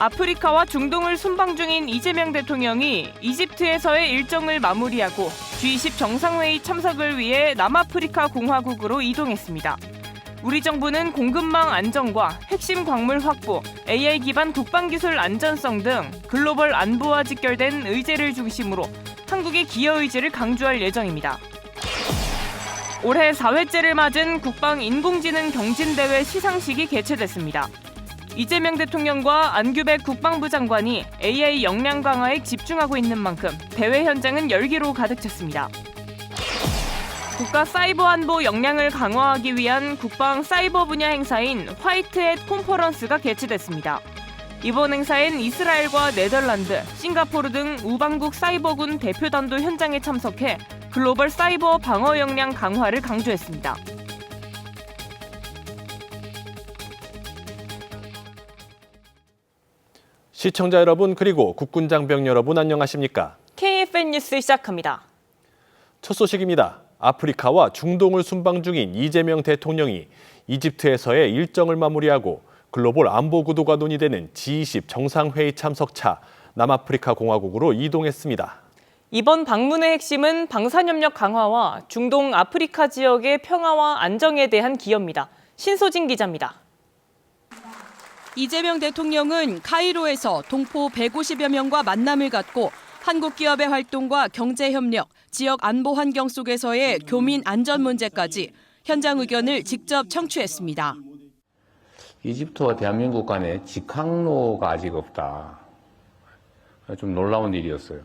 아프리카와 중동을 순방 중인 이재명 대통령이 이집트에서의 일정을 마무리하고 G20 정상회의 참석을 위해 남아프리카 공화국으로 이동했습니다. 우리 정부는 공급망 안정과 핵심 광물 확보, AI 기반 국방기술 안전성 등 글로벌 안보와 직결된 의제를 중심으로 한국의 기여 의지를 강조할 예정입니다. 올해 4회째를 맞은 국방 인공지능 경진대회 시상식이 개최됐습니다. 이재명 대통령과 안규백 국방부 장관이 AI 역량 강화에 집중하고 있는 만큼 대회 현장은 열기로 가득 찼습니다. 국가 사이버 안보 역량을 강화하기 위한 국방 사이버 분야 행사인 화이트햇 컨퍼런스가 개최됐습니다. 이번 행사엔 이스라엘과 네덜란드, 싱가포르 등 우방국 사이버군 대표단도 현장에 참석해 글로벌 사이버 방어 역량 강화를 강조했습니다. 시청자 여러분 그리고 국군장병 여러분 안녕하십니까? KFN 뉴스 시작합니다. 첫 소식입니다. 아프리카와 중동을 순방 중인 이재명 대통령이 이집트에서의 일정을 마무리하고 글로벌 안보 구도가 논의되는 G20 정상회의 참석차 남아프리카 공화국으로 이동했습니다. 이번 방문의 핵심은 방산협력 강화와 중동 아프리카 지역의 평화와 안정에 대한 기여입니다. 신소진 기자입니다. 이재명 대통령은 카이로에서 동포 150여 명과 만남을 갖고 한국 기업의 활동과 경제협력, 지역 안보 환경 속에서의 교민 안전 문제까지 현장 의견을 직접 청취했습니다. 이집트와 대한민국 간에 직항로가 아직 없다. 좀 놀라운 일이었어요.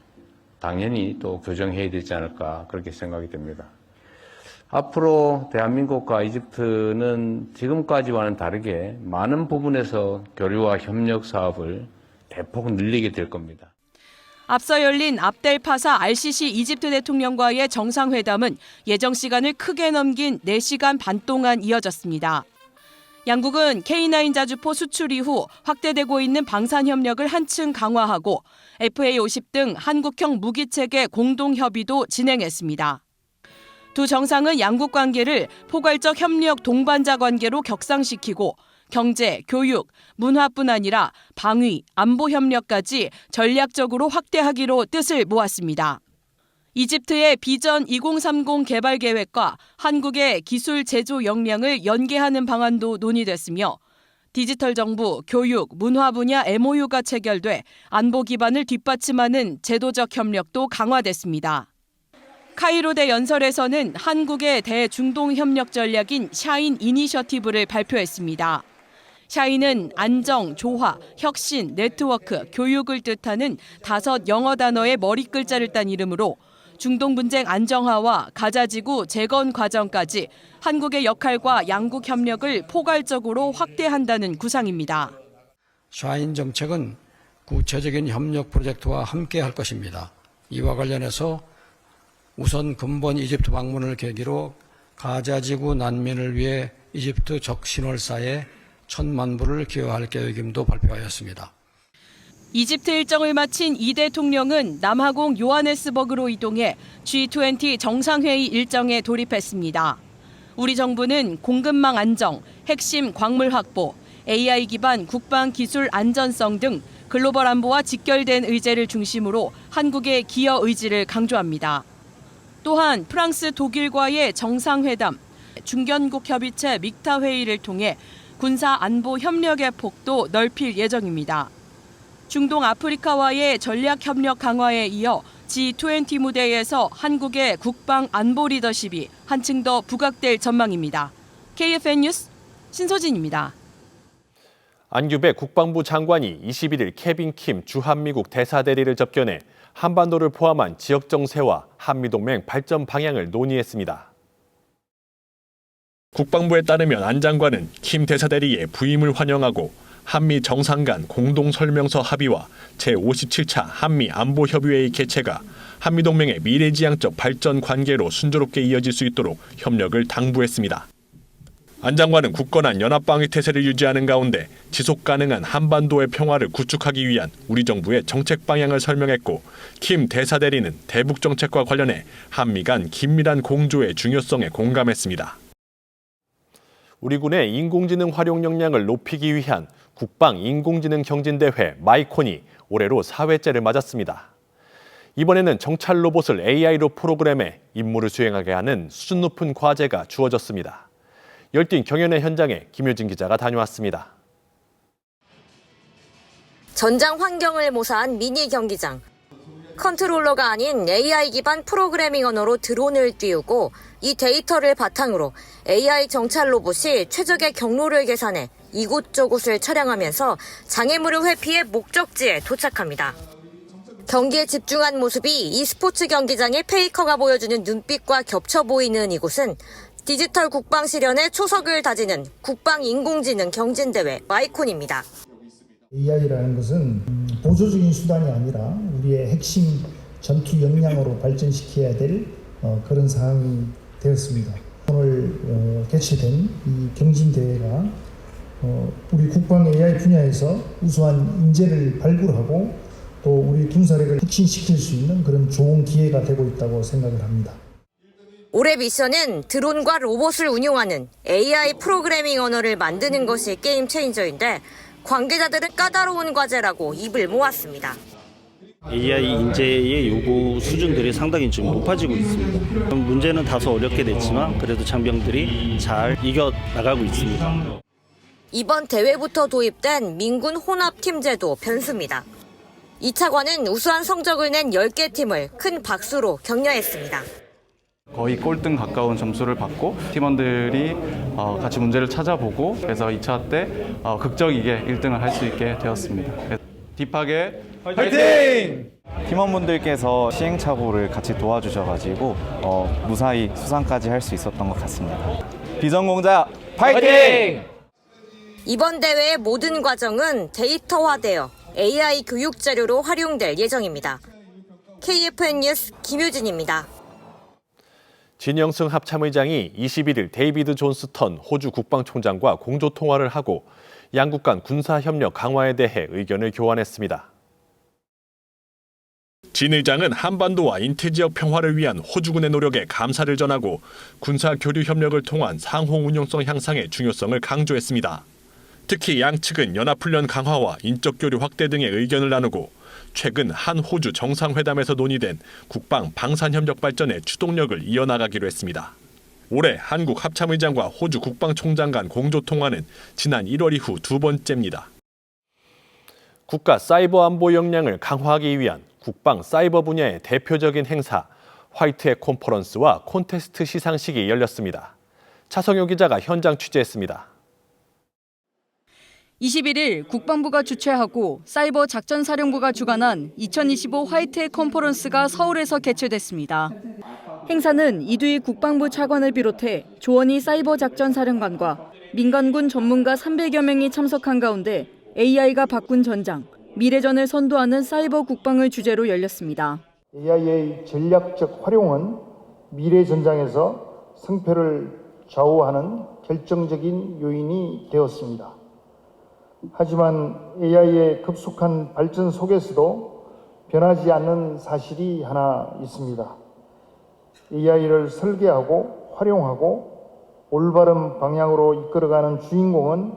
당연히 또 교정해야 되지 않을까 그렇게 생각이 됩니다. 앞으로 대한민국과 이집트는 지금까지와는 다르게 많은 부분에서 교류와 협력 사업을 대폭 늘리게 될 겁니다. 앞서 열린 압델파사 RCC 이집트 대통령과의 정상회담은 예정 시간을 크게 넘긴 4시간 반 동안 이어졌습니다. 양국은 K9 자주포 수출 이후 확대되고 있는 방산협력을 한층 강화하고 FA-50 등 한국형 무기체계 공동협의도 진행했습니다. 두 정상은 양국 관계를 포괄적 협력 동반자 관계로 격상시키고 경제, 교육, 문화뿐 아니라 방위, 안보 협력까지 전략적으로 확대하기로 뜻을 모았습니다. 이집트의 비전 2030 개발 계획과 한국의 기술 제조 역량을 연계하는 방안도 논의됐으며 디지털 정부, 교육, 문화 분야 MOU가 체결돼 안보 기반을 뒷받침하는 제도적 협력도 강화됐습니다. 카이로대 연설에서는 한국의 대중동 협력 전략인 샤인 이니셔티브를 발표했습니다. 샤인은 안정, 조화, 혁신, 네트워크, 교육을 뜻하는 5 영어 단어의 머리글자를 딴 이름으로 중동 분쟁 안정화와 가자지구 재건 과정까지 한국의 역할과 양국 협력을 포괄적으로 확대한다는 구상입니다. 샤인 정책은 구체적인 협력 프로젝트와 함께 할 것입니다. 이와 관련해서 우선 근본 이집트 방문을 계기로 가자지구 난민을 위해 이집트 적신월사에 1,000만 불을 기여할 계획임도 발표하였습니다. 이집트 일정을 마친 이 대통령은 남아공 요하네스버그로 이동해 G20 정상회의 일정에 돌입했습니다. 우리 정부는 공급망 안정, 핵심 광물 확보, AI 기반 국방 기술 안전성 등 글로벌 안보와 직결된 의제를 중심으로 한국의 기여 의지를 강조합니다. 또한 프랑스, 독일과의 정상회담, 중견국 협의체 믹타 회의를 통해 군사 안보 협력의 폭도 넓힐 예정입니다. 중동 아프리카와의 전략 협력 강화에 이어 G20 무대에서 한국의 국방 안보 리더십이 한층 더 부각될 전망입니다. KFN 뉴스 신소진입니다. 안규백 국방부 장관이 21일 케빈 킴 주한미국 대사대리를 접견해 한반도를 포함한 지역 정세와 한미동맹 발전 방향을 논의했습니다. 국방부에 따르면 안 장관은 킴 대사대리의 부임을 환영하고 한미 정상 간 공동설명서 합의와 제57차 한미 안보협의회의 개최가 한미동맹의 미래지향적 발전 관계로 순조롭게 이어질 수 있도록 협력을 당부했습니다. 안 장관은 굳건한 연합방위 태세를 유지하는 가운데 지속 가능한 한반도의 평화를 구축하기 위한 우리 정부의 정책 방향을 설명했고, 킴 대사대리는 대북 정책과 관련해 한미 간 긴밀한 공조의 중요성에 공감했습니다. 우리 군의 인공지능 활용 역량을 높이기 위한 국방 인공지능 경진대회 마이콘이 올해로 4회째를 맞았습니다. 이번에는 정찰 로봇을 AI로 프로그램해 임무를 수행하게 하는 수준 높은 과제가 주어졌습니다. 열띤 경연회 현장에 김효진 기자가 다녀왔습니다. 전장 환경을 모사한 미니 경기장. 컨트롤러가 아닌 AI 기반 프로그래밍 언어로 드론을 띄우고 이 데이터를 바탕으로 AI 정찰 로봇이 최적의 경로를 계산해 이곳저곳을 촬영하면서 장애물을 회피해 목적지에 도착합니다. 경기에 집중한 모습이 e스포츠 경기장의 페이커가 보여주는 눈빛과 겹쳐 보이는 이곳은 디지털 국방 실현에 초석을 다지는 국방 인공지능 경진대회 마이콘입니다. AI라는 것은 보조적인 수단이 아니라 우리의 핵심 전투 역량으로 발전시켜야 될 그런 상황이 되었습니다. 오늘 개최된 이 경진대회가 우리 국방 AI 분야에서 우수한 인재를 발굴하고 또 우리 군사력을 혁신시킬 수 있는 그런 좋은 기회가 되고 있다고 생각을 합니다. 올해 미션은 드론과 로봇을 운용하는 AI 프로그래밍 언어를 만드는 것이 게임 체인저인데 관계자들은 까다로운 과제라고 입을 모았습니다. AI 인재의 요구 수준들이 상당히 좀 높아지고 있습니다. 문제는 다소 어렵게 됐지만 그래도 장병들이 잘 이겨나가고 있습니다. 이번 대회부터 도입된 민군 혼합팀 제도 변수입니다. 2차관은 우수한 성적을 낸 10개 팀을 큰 박수로 격려했습니다. 거의 꼴등 가까운 점수를 받고 팀원들이 같이 문제를 찾아보고 그래서 2차 때 극적이게 1등을 할 수 있게 되었습니다. 딥하게 화이팅! 팀원분들께서 시행착오를 같이 도와주셔가지고 무사히 수상까지 할 수 있었던 것 같습니다. 비전공자 화이팅! 이번 대회의 모든 과정은 데이터화되어 AI 교육 자료로 활용될 예정입니다. KFN 뉴스 김효진입니다. 진영승 합참의장이 21일 데이비드 존스턴 호주 국방총장과 공조통화를 하고 양국 간 군사협력 강화에 대해 의견을 교환했습니다. 진 의장은 한반도와 인트지역 평화를 위한 호주군의 노력에 감사를 전하고 군사교류 협력을 통한 상호 운용성 향상의 중요성을 강조했습니다. 특히 양측은 연합훈련 강화와 인적 교류 확대 등의 의견을 나누고 최근 한 호주 정상회담에서 논의된 국방 방산협력 발전의 추동력을 이어나가기로 했습니다. 올해 한국 합참의장과 호주 국방총장 간 공조통화는 지난 1월 이후 두 번째입니다. 국가 사이버 안보 역량을 강화하기 위한 국방 사이버 분야의 대표적인 행사 화이트햇 컨퍼런스와 콘테스트 시상식이 열렸습니다. 차성효 기자가 현장 취재했습니다. 21일 국방부가 주최하고 사이버 작전사령부가 주관한 2025 화이트햇 컨퍼런스가 서울에서 개최됐습니다. 행사는 이두희 국방부 차관을 비롯해 조원희 사이버 작전사령관과 민간군 전문가 300여 명이 참석한 가운데 AI가 바꾼 전장, 미래전을 선도하는 사이버 국방을 주제로 열렸습니다. AI의 전략적 활용은 미래 전장에서 승패를 좌우하는 결정적인 요인이 되었습니다. 하지만 AI의 급속한 발전 속에서도 변하지 않는 사실이 하나 있습니다. AI를 설계하고 활용하고 올바른 방향으로 이끌어가는 주인공은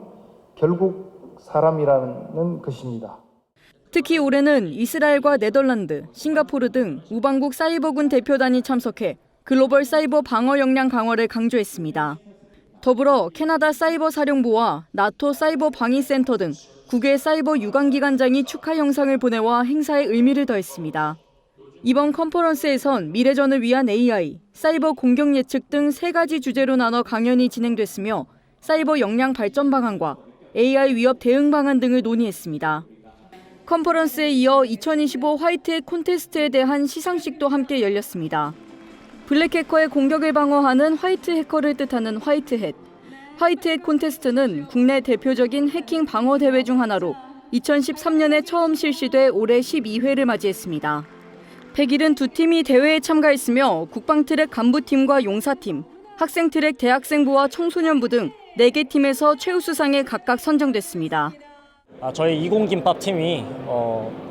결국 사람이라는 것입니다. 특히 올해는 이스라엘과 네덜란드, 싱가포르 등 우방국 사이버군 대표단이 참석해 글로벌 사이버 방어 역량 강화를 강조했습니다. 더불어 캐나다 사이버 사령부와 나토 사이버 방위센터 등 국외 사이버 유관기관장이 축하 영상을 보내와 행사의 의미를 더했습니다. 이번 컨퍼런스에선 미래전을 위한 AI, 사이버 공격 예측 등 3가지 주제로 나눠 강연이 진행됐으며 사이버 역량 발전 방안과 AI 위협 대응 방안 등을 논의했습니다. 컨퍼런스에 이어 2025 화이트햇 콘테스트에 대한 시상식도 함께 열렸습니다. 블랙해커의 공격을 방어하는 화이트 해커를 뜻하는 화이트햇. 화이트햇 콘테스트는 국내 대표적인 해킹 방어 대회 중 하나로 2013년에 처음 실시돼 올해 12회를 맞이했습니다. 172팀이 대회에 참가했으며 국방트랙 간부팀과 용사팀, 학생트랙 대학생부와 청소년부 등 4개 팀에서 최우수상에 각각 선정됐습니다. 저희 20김밥 팀이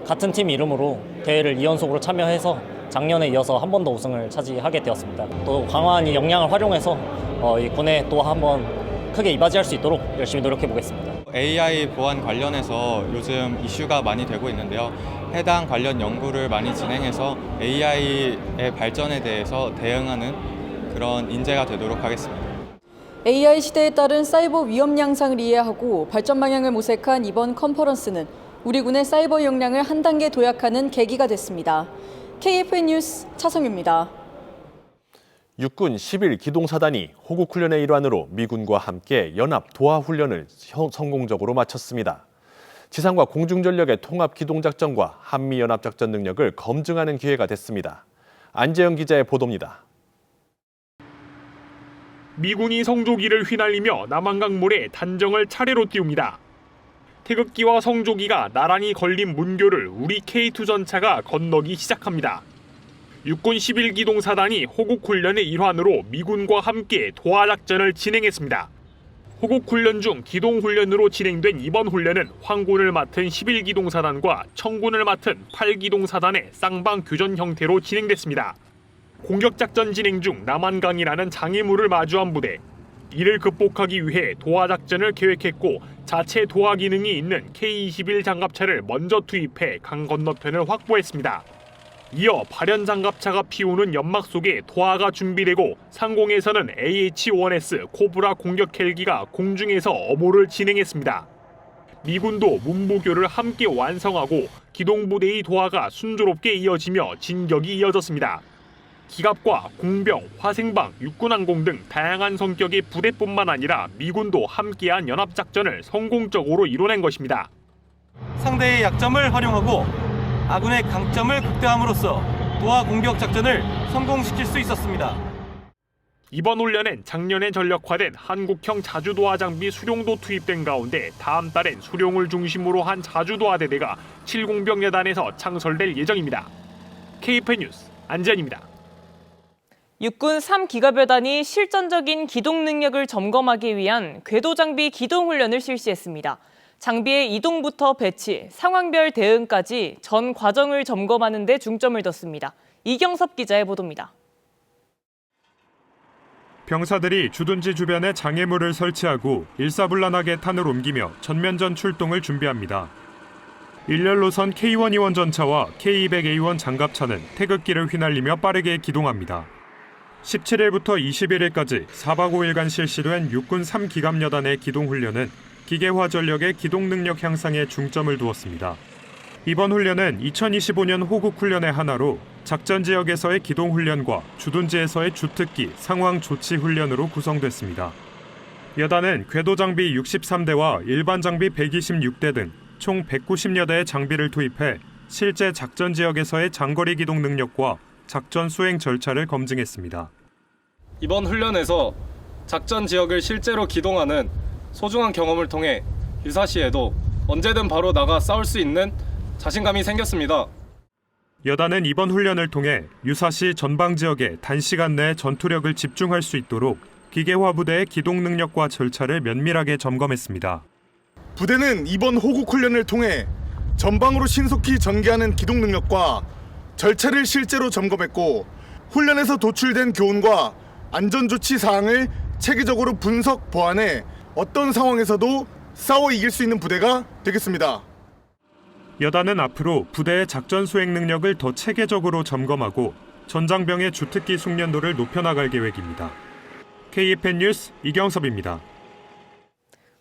같은 팀 이름으로 대회를 2연속으로 참여해서 작년에 이어서 한 번 더 우승을 차지하게 되었습니다. 또 강화한 이 역량을 활용해서 이 군에 또 한 번 크게 이바지할 수 있도록 열심히 노력해 보겠습니다. AI 보안 관련해서 요즘 이슈가 많이 되고 있는데요. 해당 관련 연구를 많이 진행해서 AI의 발전에 대해서 대응하는 그런 인재가 되도록 하겠습니다. AI 시대에 따른 사이버 위험 양상을 이해하고 발전 방향을 모색한 이번 컨퍼런스는 우리 군의 사이버 역량을 한 단계 도약하는 계기가 됐습니다. KFN 뉴스 차성유입니다. 육군 11기동사단이 호국훈련의 일환으로 미군과 함께 연합 도하훈련을 성공적으로 마쳤습니다. 지상과 공중전력의 통합기동작전과 한미연합작전 능력을 검증하는 기회가 됐습니다. 안재영 기자의 보도입니다. 미군이 성조기를 휘날리며 남한강 모래 단정을 차례로 띄웁니다. 태극기와 성조기가 나란히 걸린 문교를 우리 K2 전차가 건너기 시작합니다. 육군 11기동사단이 호국훈련의 일환으로 미군과 함께 도하작전을 진행했습니다. 호국훈련 중 기동훈련으로 진행된 이번 훈련은 황군을 맡은 11기동사단과 청군을 맡은 8기동사단의 쌍방 교전 형태로 진행됐습니다. 공격작전 진행 중 남한강이라는 장애물을 마주한 부대, 이를 극복하기 위해 도하작전을 계획했고 자체 도하 기능이 있는 K-21 장갑차를 먼저 투입해 강 건너편을 확보했습니다. 이어 발연 장갑차가 피우는 연막 속에 도하가 준비되고 상공에서는 AH-1S 코브라 공격 헬기가 공중에서 어모를 진행했습니다. 미군도 문부교를 함께 완성하고 기동부대의 도하가 순조롭게 이어지며 진격이 이어졌습니다. 기갑과 공병, 화생방, 육군항공 등 다양한 성격의 부대뿐만 아니라 미군도 함께한 연합작전을 성공적으로 이뤄낸 것입니다. 상대의 약점을 활용하고 아군의 강점을 극대화함으로써 도하 공격 작전을 성공시킬 수 있었습니다. 이번 훈련엔 작년에 전력화된 한국형 자주도하 장비 수룡도 투입된 가운데 다음 달엔 수룡을 중심으로 한 자주도하 대대가 7공병여단에서 창설될 예정입니다. KFN 뉴스 안재현입니다. 육군 3기갑여단이 실전적인 기동 능력을 점검하기 위한 궤도 장비 기동 훈련을 실시했습니다. 장비의 이동부터 배치, 상황별 대응까지 전 과정을 점검하는 데 중점을 뒀습니다. 이경섭 기자의 보도입니다. 병사들이 주둔지 주변에 장애물을 설치하고 일사불란하게 탄을 옮기며 전면전 출동을 준비합니다. 일렬노선 K1E1 전차와 K200A1 장갑차는 태극기를 휘날리며 빠르게 기동합니다. 17일부터 21일까지 4박 5일간 실시된 육군 3기갑여단의 기동훈련은 기계화 전력의 기동 능력 향상에 중점을 두었습니다. 이번 훈련은 2025년 호국훈련의 하나로 작전 지역에서의 기동훈련과 주둔지에서의 주특기 상황 조치 훈련으로 구성됐습니다. 여단은 궤도 장비 63대와 일반 장비 126대 등 총 190여 대의 장비를 투입해 실제 작전 지역에서의 장거리 기동 능력과 작전 수행 절차를 검증했습니다. 이번 훈련에서 작전 지역을 실제로 기동하는 소중한 경험을 통해 유사시에도 언제든 바로 나가 싸울 수 있는 자신감이 생겼습니다. 여단은 이번 훈련을 통해 유사시 전방 지역에 단시간 내에 전투력을 집중할 수 있도록 기계화 부대의 기동 능력과 절차를 면밀하게 점검했습니다. 부대는 이번 호국 훈련을 통해 전방으로 신속히 전개하는 기동 능력과 절차를 실제로 점검했고 훈련에서 도출된 교훈과 안전조치 사항을 체계적으로 분석, 보완해 어떤 상황에서도 싸워 이길 수 있는 부대가 되겠습니다. 여단은 앞으로 부대의 작전 수행 능력을 더 체계적으로 점검하고 전장병의 주특기 숙련도를 높여나갈 계획입니다. KFN 뉴스 이경섭입니다.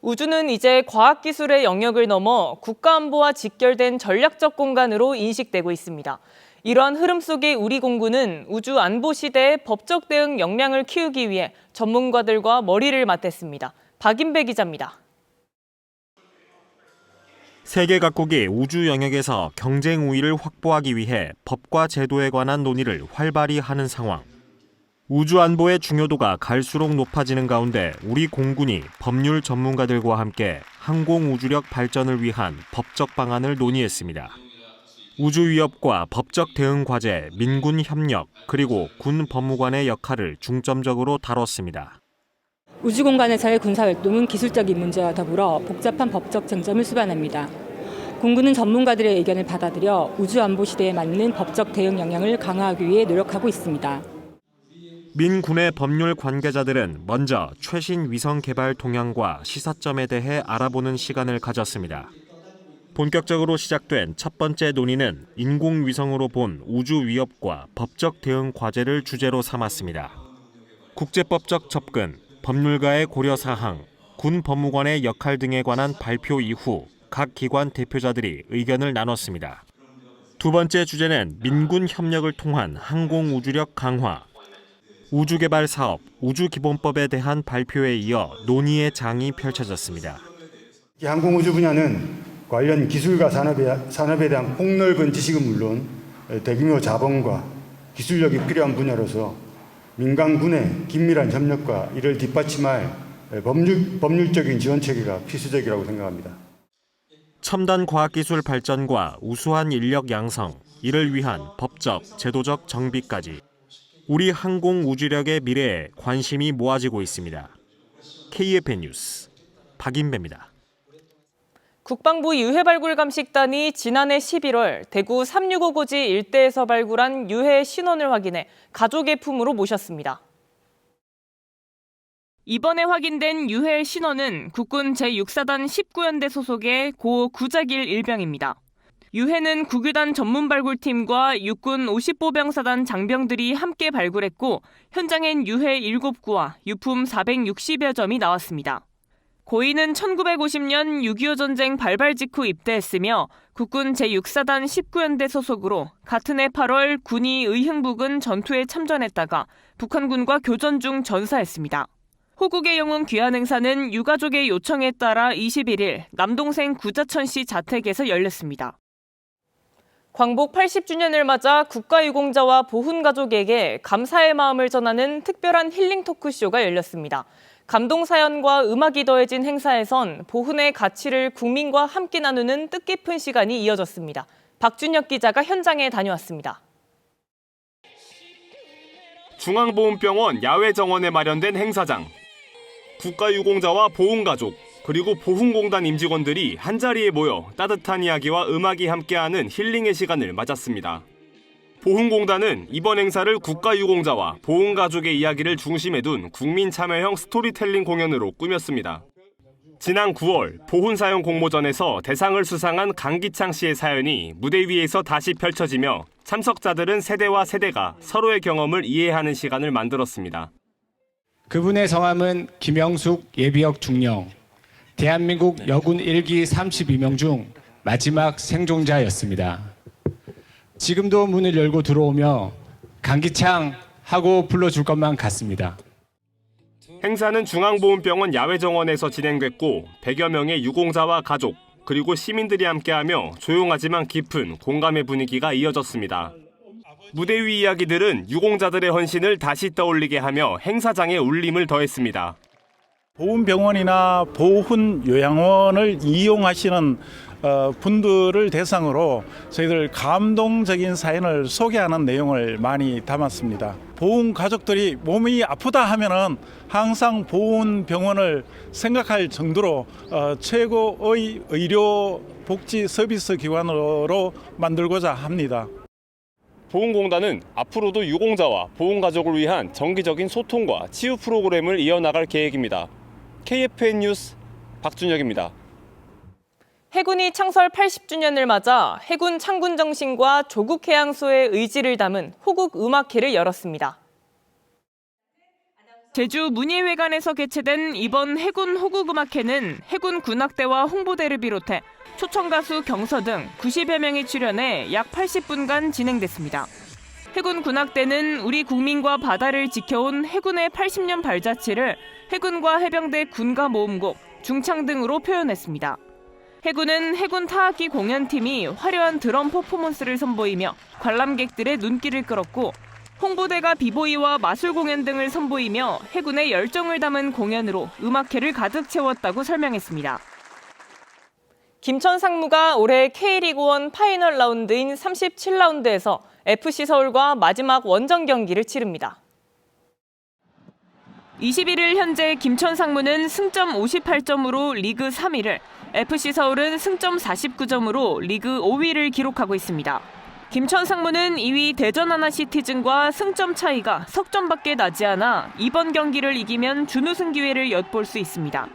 우주는 이제 과학기술의 영역을 넘어 국가안보와 직결된 전략적 공간으로 인식되고 있습니다. 이러한 흐름 속에 우리 공군은 우주 안보 시대의 법적 대응 역량을 키우기 위해 전문가들과 머리를 맞댔습니다. 박인배 기자입니다. 세계 각국이 우주 영역에서 경쟁 우위를 확보하기 위해 법과 제도에 관한 논의를 활발히 하는 상황. 우주 안보의 중요도가 갈수록 높아지는 가운데 우리 공군이 법률 전문가들과 함께 항공우주력 발전을 위한 법적 방안을 논의했습니다. 우주 위협과 법적 대응 과제, 민군 협력, 그리고 군 법무관의 역할을 중점적으로 다뤘습니다. 우주 공간에서의 군사활동은 기술적인 문제와 더불어 복잡한 법적 쟁점을 수반합니다. 공군은 전문가들의 의견을 받아들여 우주 안보 시대에 맞는 법적 대응 역량을 강화하기 위해 노력하고 있습니다. 민군의 법률 관계자들은 먼저 최신 위성 개발 동향과 시사점에 대해 알아보는 시간을 가졌습니다. 본격적으로 시작된 첫 번째 논의는 인공위성으로 본 우주 위협과 법적 대응 과제를 주제로 삼았습니다. 국제법적 접근, 법률가의 고려사항, 군 법무관의 역할 등에 관한 발표 이후 각 기관 대표자들이 의견을 나눴습니다. 두 번째 주제는 민군 협력을 통한 항공우주력 강화, 우주개발 사업, 우주기본법에 대한 발표에 이어 논의의 장이 펼쳐졌습니다. 항공우주 분야는 관련 기술과 산업에 대한 폭넓은 지식은 물론 대규모 자본과 기술력이 필요한 분야로서 민간군의 긴밀한 협력과 이를 뒷받침할 법률적인 지원 체계가 필수적이라고 생각합니다. 첨단 과학기술 발전과 우수한 인력 양성, 이를 위한 법적, 제도적 정비까지 우리 항공우주력의 미래에 관심이 모아지고 있습니다. KFN 뉴스 박인배입니다. 국방부 유해발굴감식단이 지난해 11월 대구 365고지 일대에서 발굴한 유해 신원을 확인해 가족의 품으로 모셨습니다. 이번에 확인된 유해 신원은 국군 제6사단 19연대 소속의 고 구자길 일병입니다. 유해는 국유단 전문발굴팀과 육군 50보병사단 장병들이 함께 발굴했고 현장엔 유해 7구와 유품 460여 점이 나왔습니다. 고인은 1950년 6.25 전쟁 발발 직후 입대했으며 국군 제6사단 19연대 소속으로 같은 해 8월 군이 의흥부근 전투에 참전했다가 북한군과 교전 중 전사했습니다. 호국의 영웅 귀환 행사는 유가족의 요청에 따라 21일 남동생 구자천씨 자택에서 열렸습니다. 광복 80주년을 맞아 국가유공자와 보훈가족에게 감사의 마음을 전하는 특별한 힐링 토크쇼가 열렸습니다. 감동 사연과 음악이 더해진 행사에선 보훈의 가치를 국민과 함께 나누는 뜻깊은 시간이 이어졌습니다. 박준혁 기자가 현장에 다녀왔습니다. 중앙보훈병원 야외정원에 마련된 행사장. 국가유공자와 보훈가족, 그리고 보훈공단 임직원들이 한자리에 모여 따뜻한 이야기와 음악이 함께하는 힐링의 시간을 맞았습니다. 보훈공단은 이번 행사를 국가유공자와 보훈가족의 이야기를 중심에 둔 국민 참여형 스토리텔링 공연으로 꾸몄습니다. 지난 9월 보훈사용 공모전에서 대상을 수상한 강기창 씨의 사연이 무대 위에서 다시 펼쳐지며 참석자들은 세대와 세대가 서로의 경험을 이해하는 시간을 만들었습니다. 그분의 성함은 김영숙 예비역 중령, 대한민국 여군 1기 32명 중 마지막 생존자였습니다. 지금도 문을 열고 들어오며 강기창 하고 불러줄 것만 같습니다. 행사는 중앙보훈병원 야외정원에서 진행됐고 100여 명의 유공자와 가족, 그리고 시민들이 함께하며 조용하지만 깊은 공감의 분위기가 이어졌습니다. 무대 위 이야기들은 유공자들의 헌신을 다시 떠올리게 하며 행사장에 울림을 더했습니다. 보훈병원이나 보훈요양원을 이용하시는 분들을 대상으로 저희들 감동적인 사연을 소개하는 내용을 많이 담았습니다. 보훈 가족들이 몸이 아프다 하면은 항상 보훈병원을 생각할 정도로 최고의 의료 복지 서비스 기관으로 만들고자 합니다. 보훈공단은 앞으로도 유공자와 보훈가족을 위한 정기적인 소통과 치유 프로그램을 이어나갈 계획입니다. KFN 뉴스 박준혁입니다. 해군이 창설 80주년을 맞아 해군 창군 정신과 조국 해양소의 의지를 담은 호국 음악회를 열었습니다. 제주 문예회관에서 개최된 이번 해군 호국 음악회는 해군 군악대와 홍보대를 비롯해 초청 가수 경서 등 90여 명이 출연해 약 80분간 진행됐습니다. 해군 군악대는 우리 국민과 바다를 지켜온 해군의 80년 발자취를 해군과 해병대 군가 모음곡, 중창 등으로 표현했습니다. 해군은 해군 타악기 공연팀이 화려한 드럼 퍼포먼스를 선보이며 관람객들의 눈길을 끌었고 홍보대가 비보이와 마술 공연 등을 선보이며 해군의 열정을 담은 공연으로 음악회를 가득 채웠다고 설명했습니다. 김천 상무가 올해 K리그1 파이널 라운드인 37라운드에서 FC 서울과 마지막 원정 경기를 치릅니다. 21일 현재 김천 상무는 승점 58점으로 리그 3위를, FC 서울은 승점 49점으로 리그 5위를 기록하고 있습니다. 김천 상무는 2위 대전 하나시티즌과 승점 차이가 석점밖에 나지 않아 이번 경기를 이기면 준우승 기회를 엿볼 수 있습니다.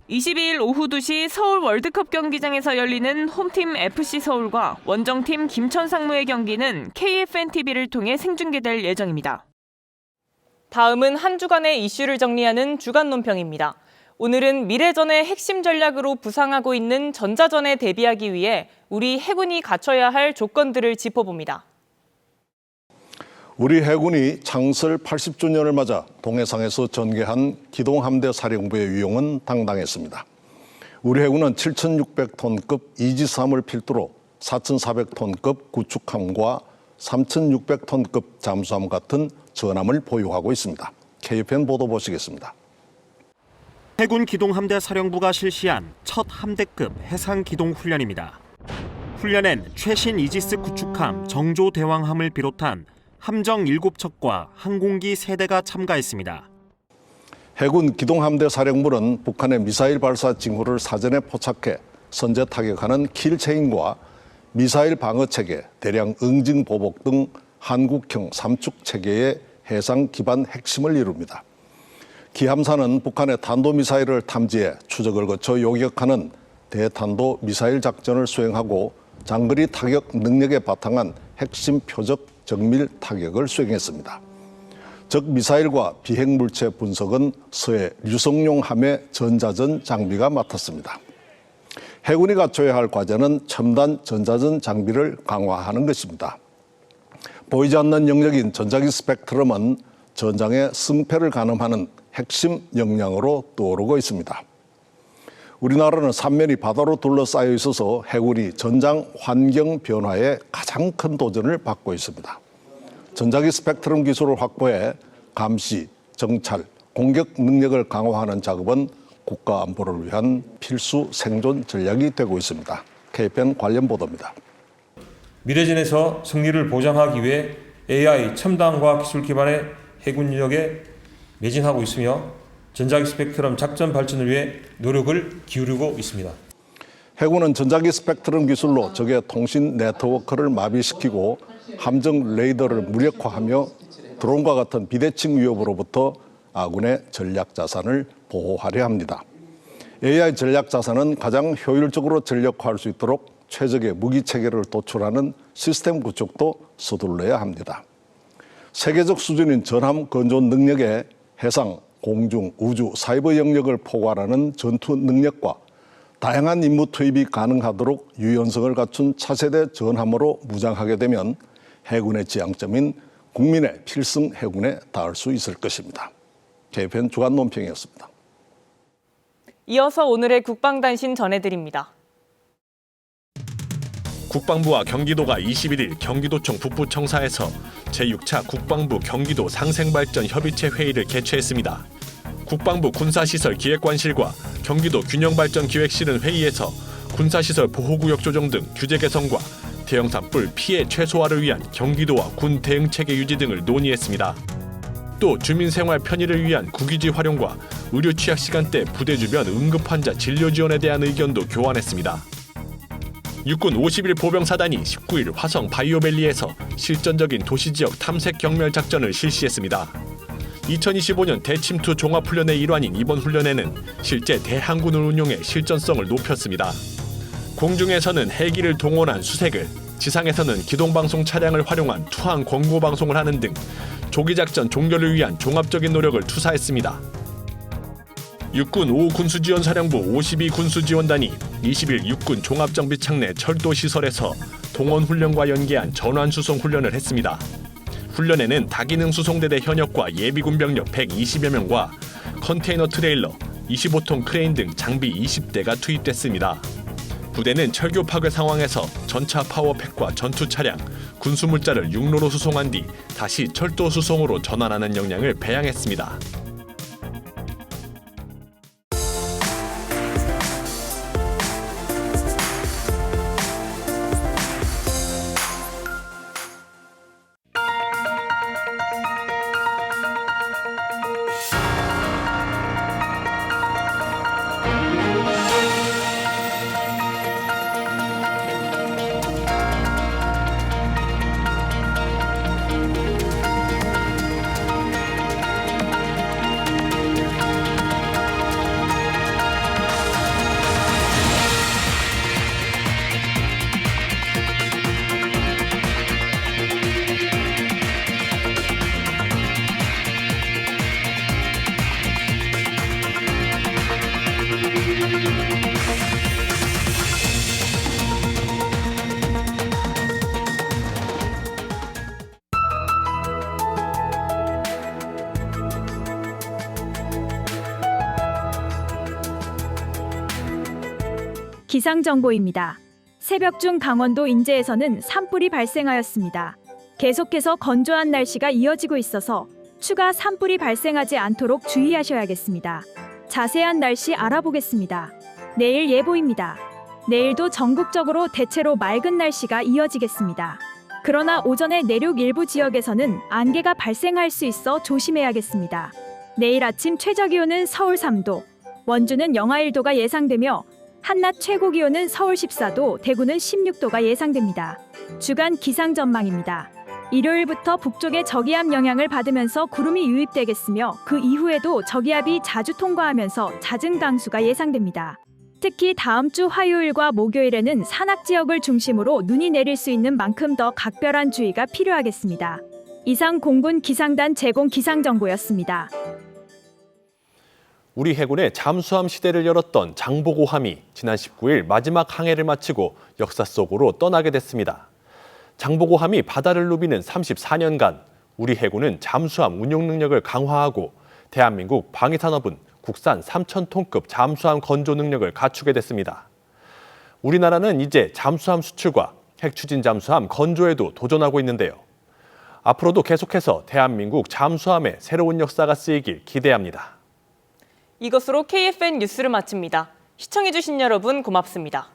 22일 오후 2시 서울 월드컵 경기장에서 열리는 홈팀 FC 서울과 원정팀 김천 상무의 경기는 KFNTV를 통해 생중계될 예정입니다. 다음은 한 주간의 이슈를 정리하는 주간 논평입니다. 오늘은 미래전의 핵심 전략으로 부상하고 있는 전자전에 대비하기 위해 우리 해군이 갖춰야 할 조건들을 짚어봅니다. 우리 해군이 창설 80주년을 맞아 동해상에서 전개한 기동함대 사령부의 위용은 당당했습니다. 우리 해군은 7,600톤급 이지스함을 필두로 4,400톤급 구축함과 3,600톤급 잠수함 같은 전함을 보유하고 있습니다. KFN 보도 보시겠습니다. 해군 기동함대 사령부가 실시한 첫 함대급 해상기동훈련입니다. 훈련엔 최신 이지스 구축함 정조대왕함을 비롯한 함정 7척과 항공기 3대가 참가했습니다. 해군 기동함대 사령부는 북한의 미사일 발사 징후를 사전에 포착해 선제 타격하는 킬체인과 미사일 방어체계, 대량 응징 보복 등 한국형 3축 체계의 해상 기반 핵심을 이룹니다. 기함사는 북한의 탄도미사일을 탐지해 추적을 거쳐 요격하는 대탄도 미사일 작전을 수행하고 장거리 타격 능력에 바탕한 핵심 표적 정밀 타격을 수행했습니다. 적 미사일과 비핵물체 분석은 서해 류성룡 함의 전자전 장비가 맡았습니다. 해군이 갖춰야 할 과제는 첨단 전자전 장비를 강화하는 것입니다. 보이지 않는 영역인 전자기 스펙트럼은 전장의 승패를 가늠하는 핵심 역량으로 떠오르고 있습니다. 우리나라는 삼면이 바다로 둘러싸여 있어서 해군이 전장 환경 변화에 가장 큰 도전을 받고 있습니다. 전자기 스펙트럼 기술을 확보해 감시, 정찰, 공격 능력을 강화하는 작업은 국가 안보를 위한 필수 생존 전략이 되고 있습니다. KFN 관련 보도입니다. 미래전에서 승리를 보장하기 위해 AI 첨단 과학 기술 기반의 해군 인력에 매진하고 있으며 전자기 스펙트럼 작전 발전을 위해 노력을 기울이고 있습니다. 해군은 전자기 스펙트럼 기술로 적의 통신 네트워크를 마비시키고 함정 레이더를 무력화하며 드론과 같은 비대칭 위협으로부터 아군의 전략 자산을 보호하려 합니다. AI 전략 자산은 가장 효율적으로 전력화할 수 있도록 최적의 무기 체계를 도출하는 시스템 구축도 서둘러야 합니다. 세계적 수준인 전함 건조 능력에 해상, 공중, 우주, 사이버 영역을 포괄하는 전투 능력과 다양한 임무 투입이 가능하도록 유연성을 갖춘 차세대 전함으로 무장하게 되면 해군의 지향점인 국민의 필승 해군에 닿을 수 있을 것입니다. KFN 주간 논평이었습니다. 이어서 오늘의 국방단신 전해드립니다. 국방부와 경기도가 21일 경기도청 북부청사에서 제6차 국방부 경기도 상생발전 협의체 회의를 개최했습니다. 국방부 군사시설기획관실과 경기도 균형발전기획실은 회의에서 군사시설 보호구역 조정 등 규제 개선과 대형 산불 피해 최소화를 위한 경기도와 군 대응체계 유지 등을 논의했습니다. 또 주민생활 편의를 위한 국유지 활용과 의료 취약 시간대 부대 주변 응급환자 진료 지원에 대한 의견도 교환했습니다. 육군 51 보병사단이 19일 화성 바이오밸리에서 실전적인 도시지역 탐색 경멸 작전을 실시했습니다. 2025년 대침투 종합훈련의 일환인 이번 훈련에는 실제 대항군을 운용해 실전성을 높였습니다. 공중에서는 헬기를 동원한 수색을, 지상에서는 기동방송 차량을 활용한 투항 권고방송을 하는 등 조기작전 종결을 위한 종합적인 노력을 투사했습니다. 육군 5군수지원사령부 52군수지원단이 20일 육군 종합정비창 내 철도시설에서 동원훈련과 연계한 전환수송 훈련을 했습니다. 훈련에는 다기능 수송대대 현역과 예비군 병력 120여 명과 컨테이너 트레일러, 25톤 크레인 등 장비 20대가 투입됐습니다. 부대는 철교 파괴 상황에서 전차 파워팩과 전투 차량, 군수물자를 육로로 수송한 뒤 다시 철도 수송으로 전환하는 역량을 배양했습니다. 기상정보입니다. 새벽 중 강원도 인제에서는 산불이 발생하였습니다. 계속해서 건조한 날씨가 이어지고 있어서 추가 산불이 발생하지 않도록 주의하셔야겠습니다. 자세한 날씨 알아보겠습니다. 내일 예보입니다. 내일도 전국적으로 대체로 맑은 날씨가 이어지겠습니다. 그러나 오전에 내륙 일부 지역에서는 안개가 발생할 수 있어 조심해야겠습니다. 내일 아침 최저기온은 서울 3도, 원주는 영하 1도가 예상되며 한낮 최고기온은 서울 14도, 대구는 16도가 예상됩니다. 주간 기상 전망입니다. 일요일부터 북쪽의 저기압 영향을 받으면서 구름이 유입되겠으며 그 이후에도 저기압이 자주 통과하면서 잦은 강수가 예상됩니다. 특히 다음 주 화요일과 목요일에는 산악 지역을 중심으로 눈이 내릴 수 있는 만큼 더 각별한 주의가 필요하겠습니다. 이상 공군 기상단 제공 기상정보였습니다. 우리 해군의 잠수함 시대를 열었던 장보고함이 지난 19일 마지막 항해를 마치고 역사 속으로 떠나게 됐습니다. 장보고함이 바다를 누비는 34년간 우리 해군은 잠수함 운용 능력을 강화하고 대한민국 방위산업은 국산 3,000톤급 잠수함 건조 능력을 갖추게 됐습니다. 우리나라는 이제 잠수함 수출과 핵추진 잠수함 건조에도 도전하고 있는데요. 앞으로도 계속해서 대한민국 잠수함의 새로운 역사가 쓰이길 기대합니다. 이것으로 KFN 뉴스를 마칩니다. 시청해주신 여러분 고맙습니다.